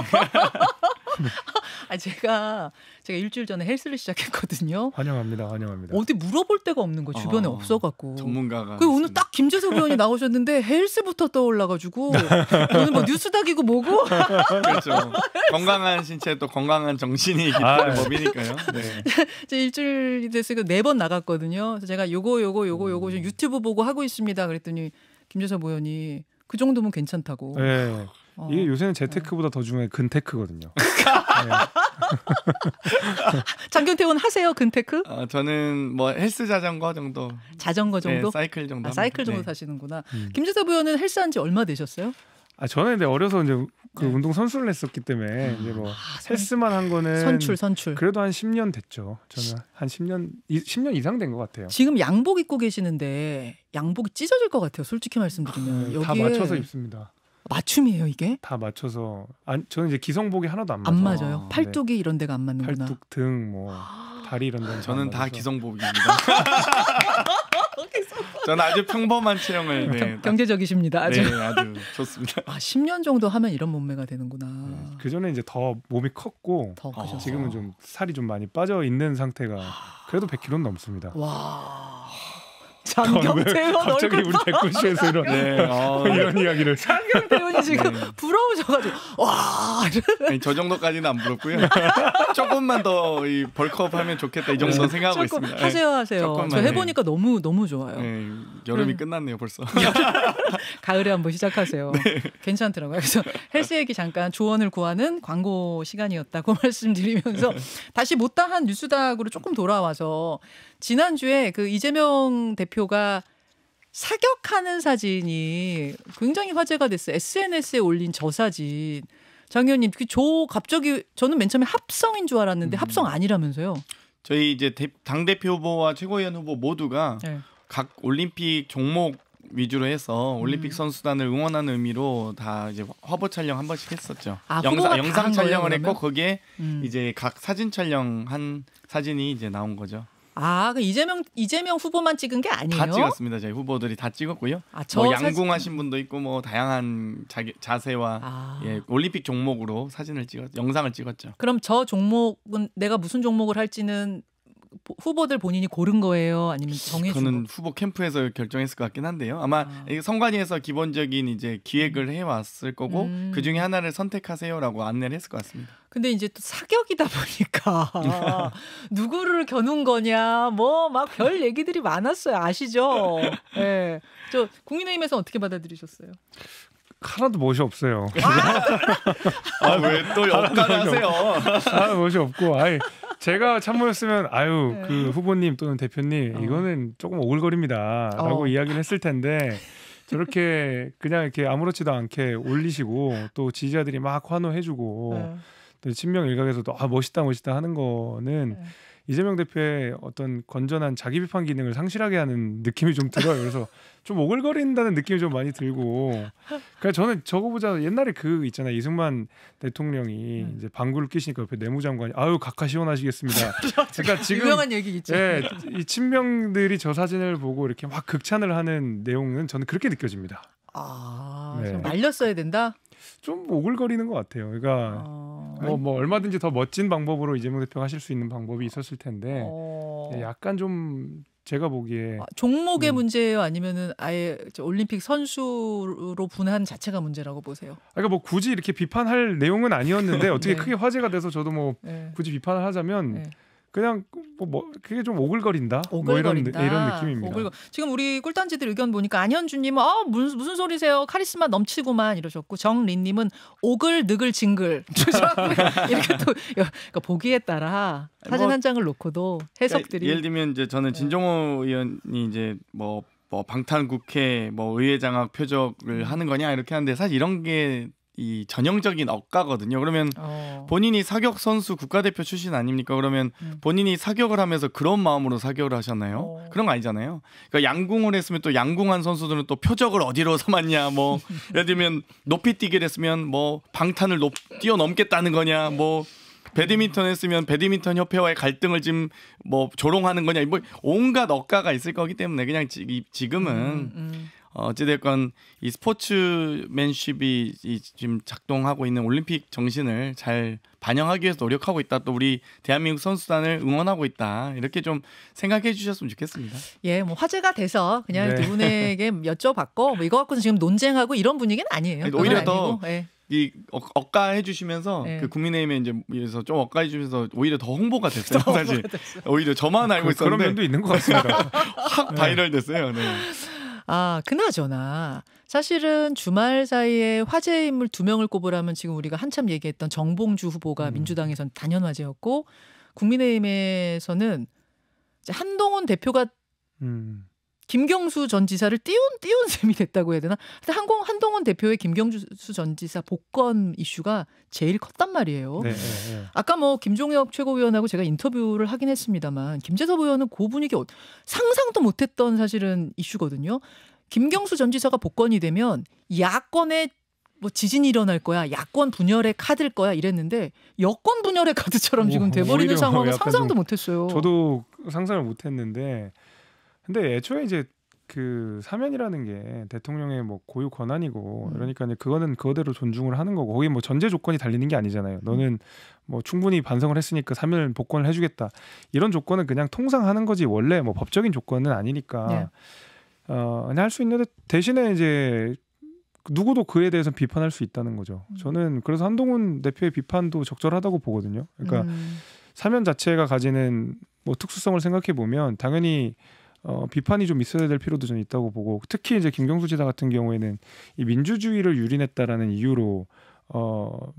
아, 제가 일주일 전에 헬스를 시작했거든요. 환영합니다. 어디 물어볼 데가 없는 거 주변에 없어갖고. 전문가가. 그 오늘 딱 김재석 의원이 나오셨는데 헬스부터 떠올라가지고 오늘 뭐 뉴스닥이고 뭐고. 그렇죠. 건강한 신체 또 건강한 정신이 있기 법이니까요. 네. 이제 일주일 됐으니까 4번 나갔거든요. 그래서 제가 요거 좀 유튜브 보고 하고 있습니다. 그랬더니 김재석 의원이 그 정도면 괜찮다고. 네. 이게 요새는 재테크보다 더 중요한 근테크거든요. 네. 장경태 하세요 근테크? 저는 뭐 헬스 자전거 정도. 자전거 정도? 네, 사이클 정도. 사이클 정도 타시는구나. 김재석 의원은 헬스한 지 얼마 되셨어요? 저는 근데 어려서 이제 그 운동 선수를 했었기 때문에 이제 뭐 헬스만 한 거는 선출. 그래도 한 10년 됐죠. 저는 한 10년 이상 된 것 같아요. 지금 양복 입고 계시는데 양복이 찢어질 것 같아요. 솔직히 말씀드리면 여기에 다 맞춰서 입습니다. 맞춤이에요 이게? 다 맞춰서. 저는 이제 기성복이 하나도 안 맞아요. 안 맞아요. 팔뚝이 이런 데가 안 맞는구나. 팔뚝, 등, 뭐 다리 이런 데는 저는 다 기성복입니다. 저는 아주 평범한 체형을 경제적이십니다. 아주. 네, 아주 좋습니다. 10년 정도 하면 이런 몸매가 되는구나. 그 전에 이제 더 몸이 컸고 지금은 좀 살이 좀 많이 빠져 있는 상태가 그래도 100kg는 넘습니다. 와. 장경태 의원 갑자기 우리 댓글쇼에서 이런 이야기를. 장경태 의원이 지금 부러우셔가지고 와. 아니, 저 정도까지는 안 부럽고요. 조금만 더 이 벌크업하면 좋겠다 이 정도 생각하고 있습니다. 하세요. 조금만, 저 해보니까 너무 좋아요. 네, 여름이 끝났네요 벌써. 가을에 한번 시작하세요. 괜찮더라고요. 그래서 헬스 얘기 잠깐 조언을 구하는 광고 시간이었다고 말씀드리면서 다시 못다한 뉴스닥으로 조금 돌아와서 지난주에 그 이재명 대표가 사격하는 사진이 굉장히 화제가 됐어요. SNS에 올린 저 사진. 장 의원님, 갑자기 저는 맨 처음에 합성인 줄 알았는데 합성 아니라면서요? 저희 이제 당 대표 후보와 최고위원 후보 모두가 각 올림픽 종목 위주로 해서 올림픽 선수단을 응원하는 의미로 다 이제 화보 촬영 한 번씩 했었죠. 영상 촬영을 했고 거기에 이제 각 사진 촬영한 사진이 이제 나온 거죠. 그 이재명 후보만 찍은 게 아니에요? 다 찍었습니다. 저희 후보들이 다 찍었고요. 뭐 양궁하신 분도 있고 뭐 다양한 자세와 올림픽 종목으로 영상을 찍었죠. 그럼 저 종목은 내가 무슨 종목을 할지는 후보들 본인이 고른 거예요? 아니면 정해준 저는 후보 캠프에서 결정했을 것 같긴 한데요. 아마 선관위에서 기본적인 이제 기획을 해왔을 거고 그 중에 하나를 선택하세요라고 안내를 했을 것 같습니다. 근데 이제 또 사격이다 보니까 누구를 겨눈 거냐 뭐 막 별 얘기들이 많았어요. 아시죠? 네. 저 국민의힘에서 어떻게 받아들이셨어요? 하나도 멋이 없어요. 왜 또 억울하세요? 멋이 없고 제가 참모였으면 그 후보님 또는 대표님 이거는 조금 오글거립니다라고 이야기를 했을 텐데 저렇게 그냥 이렇게 아무렇지도 않게 올리시고 또 지지자들이 막 환호해주고 또 친명 일각에서도 멋있다 하는 거는 이재명 대표의 어떤 건전한 자기 비판 기능을 상실하게 하는 느낌이 좀 들어요. 그래서 좀 오글거린다는 느낌이 좀 많이 들고. 그러니까 저는 저거보다 옛날에 그 있잖아요. 이승만 대통령이 이제 방구를 끼시니까 옆에 내무장관이 아유 각하 시원하시겠습니다. 그러니까 지금 유명한 얘기겠죠. 예, 이 친명들이 저 사진을 보고 이렇게 막 극찬을 하는 내용은 저는 그렇게 느껴집니다. 좀 말렸어야 된다. 좀 오글거리는 것 같아요. 그러니까 뭐 얼마든지 더 멋진 방법으로 이재명 대표가 하실 수 있는 방법이 있었을 텐데 약간 좀 제가 보기에 종목의 문제예요, 아니면은 아예 올림픽 선수로 분한 자체가 문제라고 보세요? 그러니까 뭐 굳이 이렇게 비판할 내용은 아니었는데 어떻게 크게 화제가 돼서 저도 뭐 굳이 비판을 하자면 그냥 뭐 그게 좀 오글거린다. 뭐 이런 느낌입니다. 지금 우리 꿀단지들 의견 보니까 안현주님은 무슨 소리세요? 카리스마 넘치고만 이러셨고, 정린님은 오글 느글 징글 이렇게 또 그러니까 보기에 따라 사진 한 장을 놓고도 해석들이 예를 들면 이제 저는 진정호 의원이 이제 뭐 방탄 국회 뭐 의회 장악 표적을 하는 거냐 이렇게 하는데 사실 이런 게 이 전형적인 억가거든요. 그러면 본인이 사격 선수 국가대표 출신 아닙니까? 그러면 본인이 사격을 하면서 그런 마음으로 사격을 하셨나요? 그런 거 아니잖아요. 그러니까 양궁을 했으면 또 양궁한 선수들은 또 표적을 어디로 삼았냐, 뭐 예를 들면 높이 뛰기를 했으면 뭐 방탄을 뛰어넘겠다는 거냐, 뭐 배드민턴 했으면 배드민턴 협회와의 갈등을 지금 뭐 조롱하는 거냐, 뭐 온갖 억가가 있을 거기 때문에 그냥 지금은 어찌됐건 이 스포츠맨십이 지금 작동하고 있는 올림픽 정신을 잘 반영하기 위해서 노력하고 있다. 또 우리 대한민국 선수단을 응원하고 있다. 이렇게 좀 생각해 주셨으면 좋겠습니다. 예, 뭐 화제가 돼서 그냥 두 분에게 여쭤봤고 뭐 이거 갖고서 지금 논쟁하고 이런 분위기는 아니에요. 오히려 더 이 억가해 주시면서 그 국민의힘에 이제 그래서 좀 억가해 주면서 오히려 더 홍보가 됐어요. 사실 오히려 저만 알고 있었는데 그런 면도 있는 것 같습니다. 확 바이럴 됐어요. 네. 그나저나 사실은 주말 사이에 화제 인물 2명을 꼽으라면 지금 우리가 한참 얘기했던 정봉주 후보가 민주당에서는 단연 화제였고, 국민의힘에서는 이제 한동훈 대표가 김경수 전 지사를 띄운 셈이 됐다고 해야 되나? 근데 한동훈 대표의 김경수 전 지사 복권 이슈가 제일 컸단 말이에요. 아까 뭐 김종혁 최고위원하고 제가 인터뷰를 하긴 했습니다만, 김재섭 의원은 그 분위기 상상도 못했던 사실은 이슈거든요. 김경수 전 지사가 복권이 되면 야권에 뭐 지진이 일어날 거야, 야권 분열의 카드일 거야 이랬는데 여권 분열의 카드처럼 지금 돼버리는 상황을 상상도 못했어요. 저도 상상을 못했는데, 근데 애초에 이제 그 사면이라는 게 대통령의 뭐 고유 권한이고 그러니까 그거는 그거대로 존중을 하는 거고, 거기 뭐 전제 조건이 달리는 게 아니잖아요. 너는 뭐 충분히 반성을 했으니까 사면 복권을 해주겠다, 이런 조건은 그냥 통상 하는 거지 원래 뭐 법적인 조건은 아니니까 그냥 할 수 있는데, 대신에 이제 누구도 그에 대해서 비판할 수 있다는 거죠. 저는 그래서 한동훈 대표의 비판도 적절하다고 보거든요. 그러니까 사면 자체가 가지는 뭐 특수성을 생각해 보면 당연히 비판이 좀 있어야 될 필요도 좀 있다고 보고, 특히 이제 김경수 지사 같은 경우에는 이 민주주의를 유린했다라는 이유로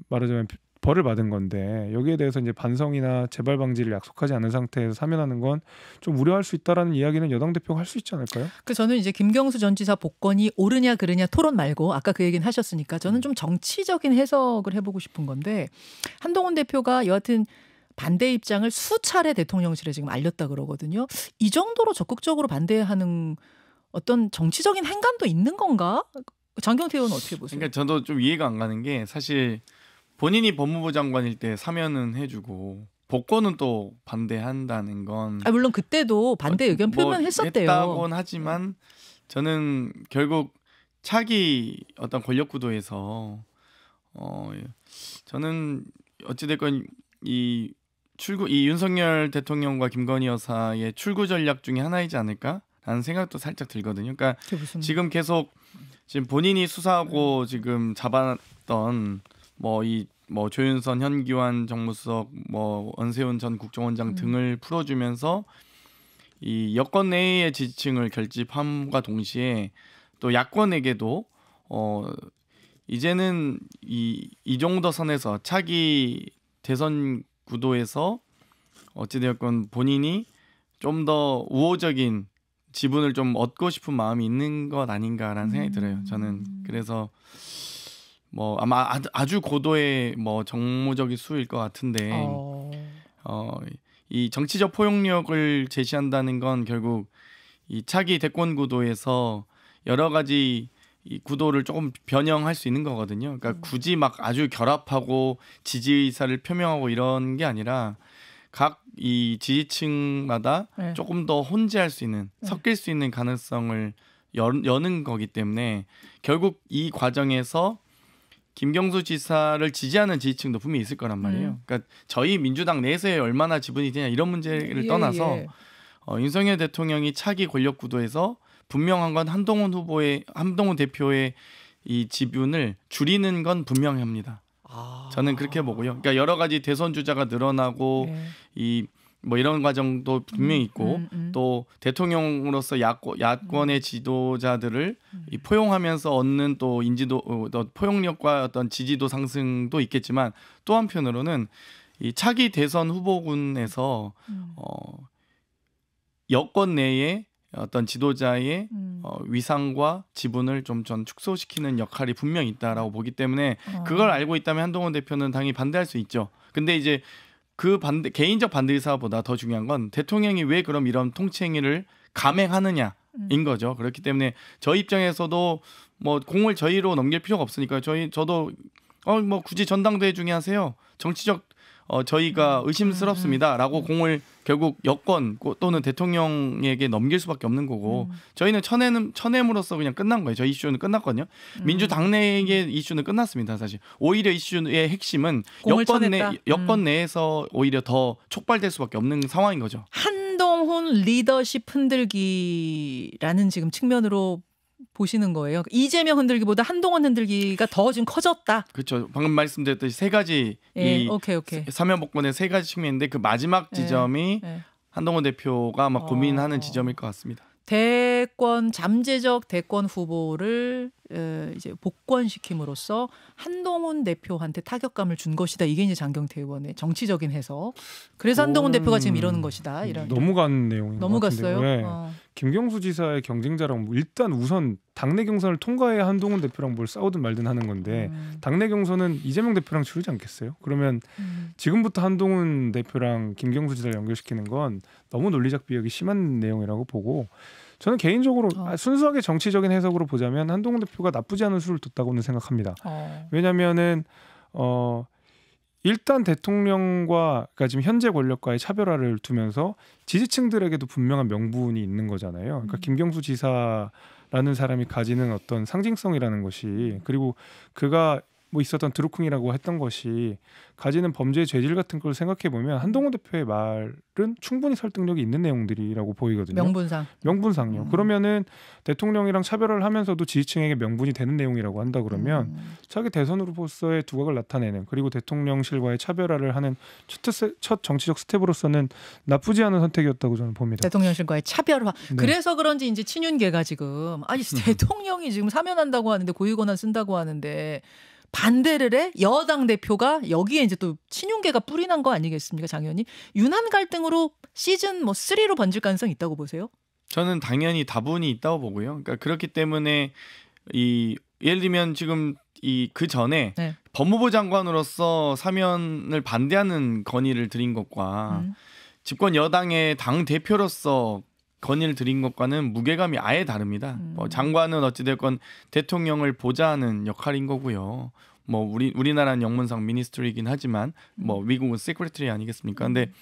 말하자면 벌을 받은 건데, 여기에 대해서 이제 반성이나 재발 방지를 약속하지 않은 상태에서 사면하는 건 좀 우려할 수 있다라는 이야기는 여당 대표가 할 수 있지 않을까요? 저는 이제 김경수 전 지사 복권이 옳으냐 그르냐 토론 말고 아까 그 얘기는 하셨으니까 저는 좀 정치적인 해석을 해보고 싶은 건데, 한동훈 대표가 여하튼 반대 입장을 수차례 대통령실에 지금 알렸다 그러거든요. 이 정도로 적극적으로 반대하는 어떤 정치적인 행간도 있는 건가? 장경태 의원은 어떻게 보세요? 그러니까 저도 좀 이해가 안 가는 게, 사실 본인이 법무부 장관일 때 사면은 해주고 복권은 또 반대한다는 건 물론 그때도 반대 의견 표명했었대요. 했다곤 하지만 저는 결국 차기 어떤 권력 구도에서 저는 어찌됐건 이 윤석열 대통령과 김건희 여사의 출구 전략 중에 하나이지 않을까라는 생각도 살짝 들거든요. 그러니까 지금 계속 지금 본인이 수사하고 지금 잡았던 뭐 조윤선, 현기환 정무수석, 뭐 원세훈 전 국정원장 등을 풀어주면서 이 여권 내의 지지층을 결집함과 동시에 또 야권에게도 이제는 이 정도 선에서 차기 대선 구도에서 어찌되었건 본인이 좀 더 우호적인 지분을 좀 얻고 싶은 마음이 있는 것 아닌가라는 생각이 들어요. 저는 그래서 뭐 아마 아주 고도의 뭐 정무적인 수일 것 같은데 이 정치적 포용력을 제시한다는 건 결국 이 차기 대권 구도에서 여러 가지 이 구도를 조금 변형할 수 있는 거거든요. 그러니까 굳이 막 아주 결합하고 지지 의사를 표명하고 이런 게 아니라 각 이 지지층마다 네. 조금 더 혼재할 수 있는, 섞일 수 있는 가능성을 여는 거기 때문에 결국 이 과정에서 김경수 지사를 지지하는 지지층도 분명히 있을 거란 말이에요. 그러니까 저희 민주당 내에서의 얼마나 지분이 되냐 이런 문제를 떠나서 윤석열 대통령이 차기 권력 구도에서 분명한 건 한동훈 대표의 이 지분을 줄이는 건 분명합니다. 저는 그렇게 보고요. 그러니까 여러 가지 대선 주자가 늘어나고 이 뭐 이런 과정도 분명히 있고 또 대통령으로서 야권의 지도자들을 이 포용하면서 얻는 또 인지도, 포용력과 어떤 지지도 상승도 있겠지만 또 한편으로는 이 차기 대선 후보군에서 여권 내에 어떤 지도자의 위상과 지분을 좀 전 축소시키는 역할이 분명히 있다라고 보기 때문에 그걸 알고 있다면 한동훈 대표는 당연히 반대할 수 있죠. 근데 이제 그 개인적 반대 의사보다 더 중요한 건 대통령이 왜 그럼 이런 통치 행위를 감행하느냐인 거죠. 그렇기 때문에 저희 입장에서도 뭐 공을 저희로 넘길 필요가 없으니까 저도 뭐 굳이 전당대회 중에 하세요. 정치적 저희가 의심스럽습니다라고 공을 결국 여권 또는 대통령에게 넘길 수밖에 없는 거고 저희는 쳐냄으로써 그냥 끝난 거예요. 저희 이슈는 끝났거든요. 민주당내의 이슈는 끝났습니다. 사실 오히려 이슈의 핵심은 여권 내에서 오히려 더 촉발될 수밖에 없는 상황인 거죠. 한동훈 리더십 흔들기라는 지금 측면으로 보시는 거예요. 이재명 흔들기보다 한동훈 흔들기가 더 지금 커졌다. 그렇죠. 방금 말씀드렸듯이 세 가지 오케이. 사면복권의 세 가지 측면인데 그 마지막 지점이 한동훈 대표가 막 고민하는 지점일 것 같습니다. 잠재적 대권 후보를 이제 복권시킴으로써 한동훈 대표한테 타격감을 준 것이다. 이게 이제 장경태 의원의 정치적인 해석. 그래서 한동훈 대표가 지금 이러는 것이다. 이런. 너무 간 내용인 것 너무 같은데. 갔어요. 네. 김경수 지사의 경쟁자랑 일단 우선 당내 경선을 통과해야 한동훈 대표랑 뭘 싸우든 말든 하는 건데 당내 경선은 이재명 대표랑 치르지 않겠어요? 그러면 지금부터 한동훈 대표랑 김경수 지사를 연결시키는 건 너무 논리적 비약이 심한 내용이라고 보고 저는 개인적으로 순수하게 정치적인 해석으로 보자면 한동훈 대표가 나쁘지 않은 수를 뒀다고는 생각합니다. 왜냐하면은 일단 대통령과 그러니까 지금 현재 권력과의 차별화를 두면서 지지층들에게도 분명한 명분이 있는 거잖아요. 그러니까 김경수 지사라는 사람이 가지는 어떤 상징성이라는 것이 그리고 그가 뭐 있었던 드루킹이라고 했던 것이 가지는 범죄의 죄질 같은 걸 생각해 보면 한동훈 대표의 말은 충분히 설득력이 있는 내용들이라고 보이거든요. 명분상요. 그러면은 대통령이랑 차별화를 하면서도 지지층에게 명분이 되는 내용이라고 한다 그러면 자기 대선 후보로서의 두각을 나타내는 그리고 대통령실과의 차별화를 하는 첫 정치적 스텝으로서는 나쁘지 않은 선택이었다고 저는 봅니다. 대통령실과의 차별화. 네. 그래서 그런지 이제 친윤계가 지금 대통령이 지금 사면한다고 하는데 고위권한 쓴다고 하는데 반대를 해 여당 대표가 여기에 이제 또 친윤계가 뿌리 난 거 아니겠습니까, 장 의원님? 윤한 갈등으로 시즌 3로 번질 가능성이 있다고 보세요? 저는 당연히 다분히 있다고 보고요. 그러니까 그렇기 때문에 예를 들면 지금 그 전에 법무부 장관으로서 사면을 반대하는 건의를 드린 것과 집권 여당의 당 대표로서 건의를 드린 것과는 무게감이 아예 다릅니다. 장관은 어찌됐건 대통령을 보좌하는 역할인 거고요. 뭐 우리나라는 영문상 미니스트리이긴 하지만 뭐 미국은 세크레터리 아니겠습니까? 근데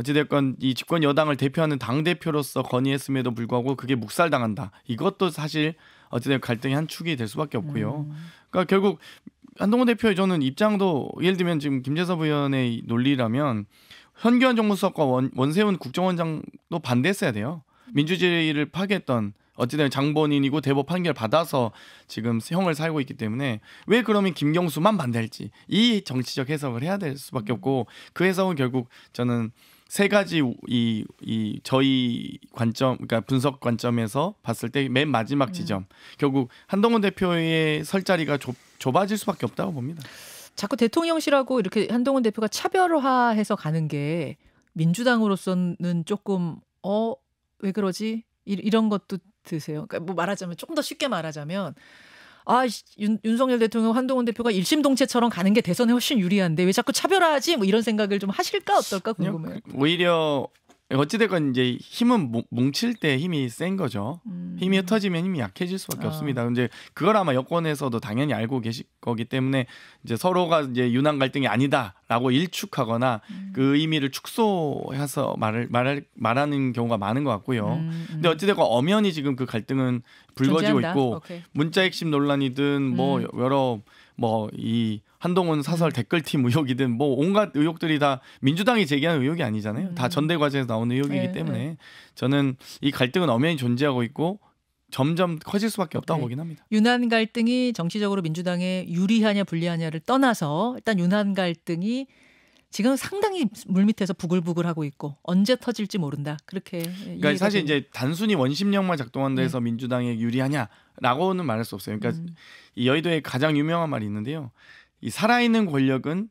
어찌됐건 이 집권 여당을 대표하는 당 대표로서 건의했음에도 불구하고 그게 묵살당한다. 이것도 사실 어찌됐건 갈등의 한 축이 될 수밖에 없고요. 그러니까 결국 한동훈 대표의 저는 입장도 예를 들면 지금 김재섭 의원의 논리라면 현기환 정무수석과 원세훈 국정원장도 반대했어야 돼요. 민주주의를 파괴했던 어찌됐든 장본인이고 대법 판결 받아서 지금 형을 살고 있기 때문에 왜 그러면 김경수만 반대할지 이 정치적 해석을 해야 될 수밖에 없고 그 해석은 결국 저는 세 가지 저희 관점 그러니까 분석 관점에서 봤을 때 맨 마지막 지점 결국 한동훈 대표의 설 자리가 좁아질 수밖에 없다고 봅니다. 자꾸 대통령실하고 이렇게 한동훈 대표가 차별화해서 가는 게 민주당으로서는 조금 왜 그러지? 이런 것도 드세요. 그러니까 뭐 말하자면 조금 더 쉽게 말하자면 윤석열 대통령, 한동훈 대표가 일심동체처럼 가는 게 대선에 훨씬 유리한데 왜 자꾸 차별화하지? 뭐 이런 생각을 좀 하실까 어떨까 궁금해요. 오히려 어찌됐건 이제 힘은 뭉칠 때 힘이 센 거죠. 힘이 흩어지면 힘이 약해질 수밖에 없습니다. 근데 그걸 아마 여권에서도 당연히 알고 계실 거기 때문에 이제 서로가 이제 유난 갈등이 아니다라고 일축하거나 그 의미를 축소해서 말하는 경우가 많은 것 같고요. 근데 어찌됐건 엄연히 지금 그 갈등은 불거지고 존재한다. 있고 오케이. 문자 핵심 논란이든 뭐 여러 뭐 이 한동훈 사설 댓글팀 의혹이든 뭐 온갖 의혹들이 다 민주당이 제기한 의혹이 아니잖아요. 다 전대 과제에서 나온 의혹이기 때문에 저는 이 갈등은 엄연히 존재하고 있고 점점 커질 수밖에 없다고 보긴 합니다. 유난 갈등이 정치적으로 민주당에 유리하냐 불리하냐를 떠나서 일단 유난 갈등이 지금 상당히 물밑에서 부글부글하고 있고 언제 터질지 모른다. 그렇게 그러니까 사실 이제 단순히 원심력만 작동한다 해서 민주당에 유리하냐라고는 말할 수 없어요. 그러니까 이 여의도에 가장 유명한 말이 있는데요. 이 살아있는 권력은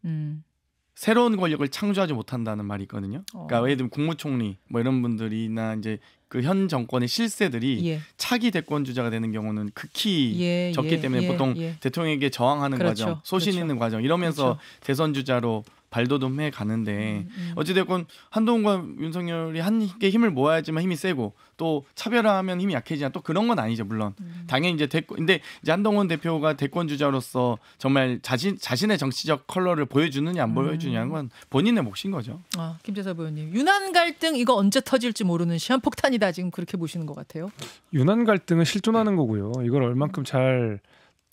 새로운 권력을 창조하지 못한다는 말이 있거든요. 그러니까 예를 들면 국무총리 뭐 이런 분들이나 이제 그 현 정권의 실세들이 차기 대권 주자가 되는 경우는 극히 적기 때문에 보통 대통령에게 저항하는 과정, 소신 있는 과정 이러면서 대선 주자로 발돋움해 가는데 어찌됐건 한동훈과 윤석열이 함께 힘을 모아야지만 힘이 세고 또 차별화하면 힘이 약해지냐 또 그런 건 아니죠. 물론 당연히 이제 근데 이제 한동훈 대표가 대권 주자로서 정말 자신의 정치적 컬러를 보여주느냐 안 보여주느냐는 건 본인의 몫인 거죠. 김재섭 의원님 유난 갈등 이거 언제 터질지 모르는 시한폭탄이다 지금 그렇게 보시는 것 같아요. 유난 갈등은 실존하는 거고요. 이걸 얼만큼 잘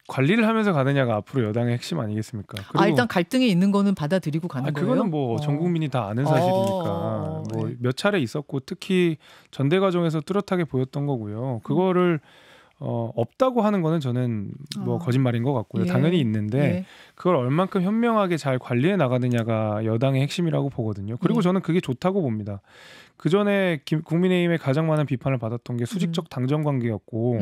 관리를 하면서 가느냐가 앞으로 여당의 핵심 아니겠습니까? 그리고 일단 갈등이 있는 거는 받아들이고 가는 거예요? 그거는 뭐 전 국민이 다 아는 사실이니까 뭐 몇 차례 있었고 특히 전대 과정에서 뚜렷하게 보였던 거고요. 그거를 없다고 하는 거는 저는 뭐 거짓말인 것 같고요. 당연히 있는데 그걸 얼만큼 현명하게 잘 관리해 나가느냐가 여당의 핵심이라고 보거든요. 그리고 저는 그게 좋다고 봅니다. 그 전에 국민의힘의 가장 많은 비판을 받았던 게 수직적 당정 관계였고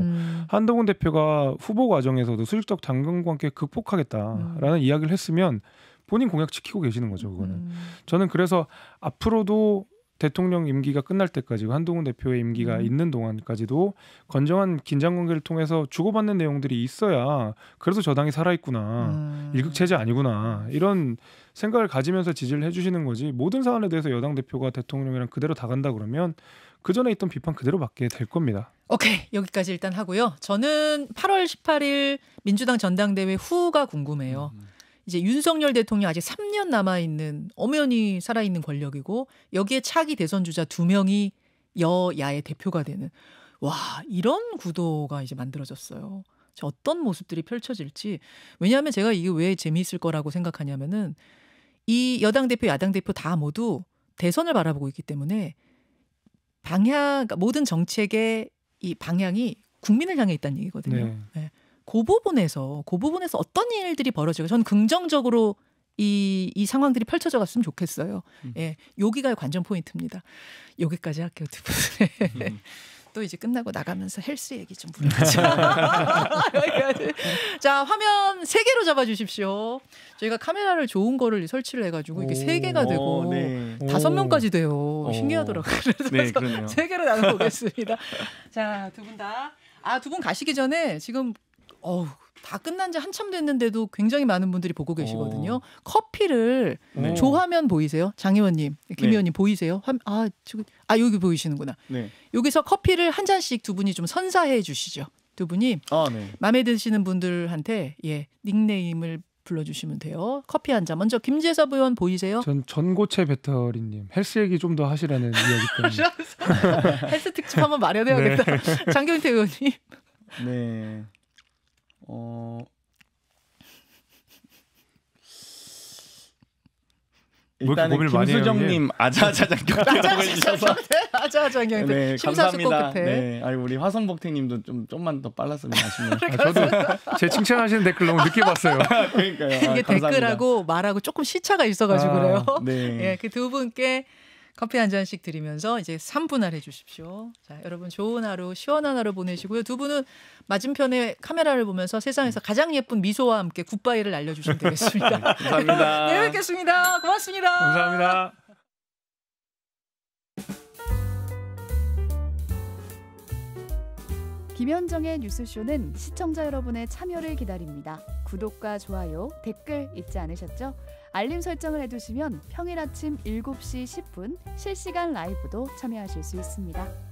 한동훈 대표가 후보 과정에서도 수직적 당정 관계 극복하겠다라는 이야기를 했으면 본인 공약 지키고 계시는 거죠. 그거는 저는 그래서 앞으로도 대통령 임기가 끝날 때까지 한동훈 대표의 임기가 있는 동안까지도 건정한 긴장관계를 통해서 주고받는 내용들이 있어야 그래서 저당이 살아있구나. 일극체제 아니구나. 이런 생각을 가지면서 지지를 해주시는 거지 모든 사안에 대해서 여당 대표가 대통령이랑 그대로 다 간다 그러면 그 전에 있던 비판 그대로 받게 될 겁니다. 오케이. 여기까지 일단 하고요. 저는 8월 18일 민주당 전당대회 후가 궁금해요. 이제 윤석열 대통령 아직 3년 남아있는 엄연히 살아있는 권력이고 여기에 차기 대선 주자 2명이 여야의 대표가 되는 이런 구도가 이제 만들어졌어요. 어떤 모습들이 펼쳐질지. 왜냐하면 제가 이게 왜 재미있을 거라고 생각하냐면은 이 여당 대표 야당 대표 다 모두 대선을 바라보고 있기 때문에 모든 정책의 이 방향이 국민을 향해 있다는 얘기거든요. 네. 그 부분에서 어떤 일들이 벌어지고 저는 긍정적으로 이 상황들이 펼쳐져 갔으면 좋겠어요. 여기가 관전 포인트입니다. 여기까지 할게요. 두 분. 또 이제 끝나고 나가면서 헬스 얘기 좀 물어보죠. 자, 화면 3개로 잡아주십시오. 저희가 카메라를 좋은 거를 설치를 해가지고 이게 3개가 되고 5명까지 돼요. 신기하더라고요. 그래서 3개로 나눠보겠습니다. 자, 두 분 다. 두 분 가시기 전에 지금 다 끝난 지 한참 됐는데도 굉장히 많은 분들이 보고 계시거든요. 커피를 조화면 보이세요? 장 의원님, 김 의원님 보이세요? 여기 보이시는구나. 여기서 커피를 한 잔씩 두 분이 좀 선사해 주시죠. 두 분이 마음에 드시는 분들한테 닉네임을 불러주시면 돼요. 커피 한 잔. 먼저 김재섭 의원 보이세요? 전 전고체 배터리님 헬스 얘기 좀 더 하시라는 이야기 때문에 헬스 특집 한번 마련해야겠다. 장경태 의원님. 네. 일단은 김수정님 아자아자장경태라고 해주셔서 아자아자장경태 감사합니다. 우리 화성복태님도 좀만 더 빨랐으면 아쉽네요. 저도 제 칭찬하시는 댓글 너무 늦게 봤어요. 그러니까요. 이게 감사합니다. 댓글하고 말하고 조금 시차가 있어가지고 그래요. 그 두 분께 커피 한 잔씩 드리면서 이제 3분할 해주십시오. 자, 여러분 좋은 하루, 시원한 하루 보내시고요. 두 분은 맞은편에 카메라를 보면서 세상에서 가장 예쁜 미소와 함께 굿바이를 알려주시면 되겠습니다. 감사합니다. 네, 뵙겠습니다. 고맙습니다. 감사합니다. 김현정의 뉴스쇼는 시청자 여러분의 참여를 기다립니다. 구독과 좋아요, 댓글 잊지 않으셨죠? 알림 설정을 해두시면 평일 아침 7시 10분 실시간 라이브도 참여하실 수 있습니다.